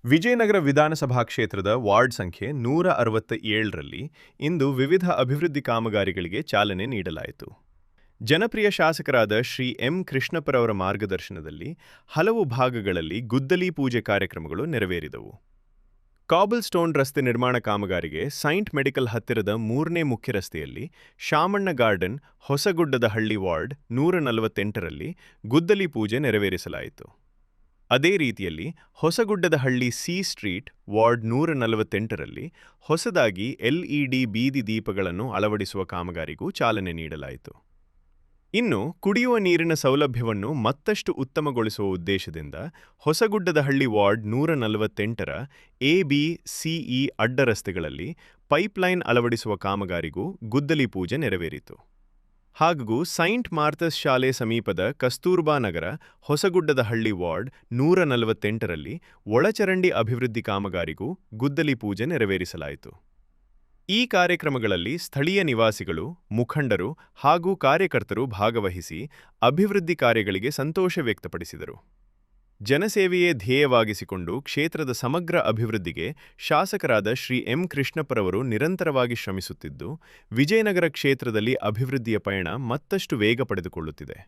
ವಿಜಯನಗರ ವಿಧಾನಸಭಾ ಕ್ಷೇತ್ರದ ವಾರ್ಡ್ ಸಂಖ್ಯೆ 167ರಲ್ಲಿ ಇಂದು ವಿವಿಧ ಅಭಿವೃದ್ಧಿ ಕಾಮಗಾರಿಗಳಿಗೆ ಚಾಲನೆ ನೀಡಲಾಯಿತು. ಜನಪ್ರಿಯ ಶಾಸಕರಾದ ಶ್ರೀ ಎಂ. ಕೃಷ್ಣಪ್ಪರವರ ಮಾರ್ಗದರ್ಶನದಲ್ಲಿ ಹಲವು ಭಾಗಗಳಲ್ಲಿ ಗುದ್ದಲಿ ಪೂಜೆ ಕಾರ್ಯಕ್ರಮಗಳು ನೆರವೇರಿದವು. ಕಾಬಲ್ ಸ್ಟೋನ್ ರಸ್ತೆ ನಿರ್ಮಾಣ ಕಾಮಗಾರಿಗೆ ಸೈಂಟ್ ಮೆಡಿಕಲ್ ಹತ್ತಿರದ 3ನೇ ಮುಖ್ಯ ರಸ್ತೆಯಲ್ಲಿ ಶಾಮಣ್ಣ ಗಾರ್ಡನ್, ಹೊಸಗುಡ್ಡದ ಹಳ್ಳಿ ವಾರ್ಡ್ 148ರಲ್ಲಿ ಗುದ್ದಲಿ ಪೂಜೆ ನೆರವೇರಿಸಲಾಯಿತು. ಅದೇ ರೀತಿಯಲ್ಲಿ ಹೊಸಗುಡ್ಡದ ಹಳ್ಳಿ ಸಿ ಸ್ಟ್ರೀಟ್ ವಾರ್ಡ್ 148ರಲ್ಲಿ ಹೊಸದಾಗಿ ಎಲ್ಇಡಿ ಬೀದಿ ದೀಪಗಳನ್ನು ಅಳವಡಿಸುವ ಕಾಮಗಾರಿಗೂ ಚಾಲನೆ ನೀಡಲಾಯಿತು. ಇನ್ನು ಕುಡಿಯುವ ನೀರಿನ ಸೌಲಭ್ಯವನ್ನು ಮತ್ತಷ್ಟು ಉತ್ತಮಗೊಳಿಸುವ ಉದ್ದೇಶದಿಂದ ಹೊಸಗುಡ್ಡದ ಹಳ್ಳಿ ವಾರ್ಡ್ 148ರ ಎ-ಬಿ-ಸಿ-ಇ ಅಡ್ಡ ರಸ್ತೆಗಳಲ್ಲಿ ಪೈಪ್ಲೈನ್ ಅಳವಡಿಸುವ ಕಾಮಗಾರಿಗೂ ಗುದ್ದಲಿ ಪೂಜೆ ನೆರವೇರಿತು. ಹಾಗೂ ಸೈಂಟ್ ಮಾರ್ಥಸ್ ಶಾಲೆ ಸಮೀಪದ ಕಸ್ತೂರ್ಬಾ ನಗರ ಹೊಸಗುಡ್ಡದ ಹಳ್ಳಿ ವಾರ್ಡ್ 148ರಲ್ಲಿ ಒಳಚರಂಡಿ ಅಭಿವೃದ್ಧಿ ಕಾಮಗಾರಿಗೂ ಗುದ್ದಲಿ ಪೂಜೆ ನೆರವೇರಿಸಲಾಯಿತು. ಈ ಕಾರ್ಯಕ್ರಮಗಳಲ್ಲಿ ಸ್ಥಳೀಯ ನಿವಾಸಿಗಳು, ಮುಖಂಡರು ಹಾಗೂ ಕಾರ್ಯಕರ್ತರು ಭಾಗವಹಿಸಿ ಅಭಿವೃದ್ಧಿ ಕಾರ್ಯಗಳಿಗೆ ಸಂತೋಷ ವ್ಯಕ್ತಪಡಿಸಿದರು. ಜನಸೇವೆಯೇ ಧ್ಯೇಯವಾಗಿಸಿಕೊಂಡು ಕ್ಷೇತ್ರದ ಸಮಗ್ರ ಅಭಿವೃದ್ಧಿಗೆ ಶಾಸಕರಾದ ಶ್ರೀ ಎಂ. ಕೃಷ್ಣಪ್ಪರವರು ನಿರಂತರವಾಗಿ ಶ್ರಮಿಸುತ್ತಿದ್ದು, ವಿಜಯನಗರ ಕ್ಷೇತ್ರದಲ್ಲಿ ಅಭಿವೃದ್ಧಿಯ ಪಯಣ ಮತ್ತಷ್ಟು ವೇಗ ಪಡೆದುಕೊಳ್ಳುತ್ತಿದೆ.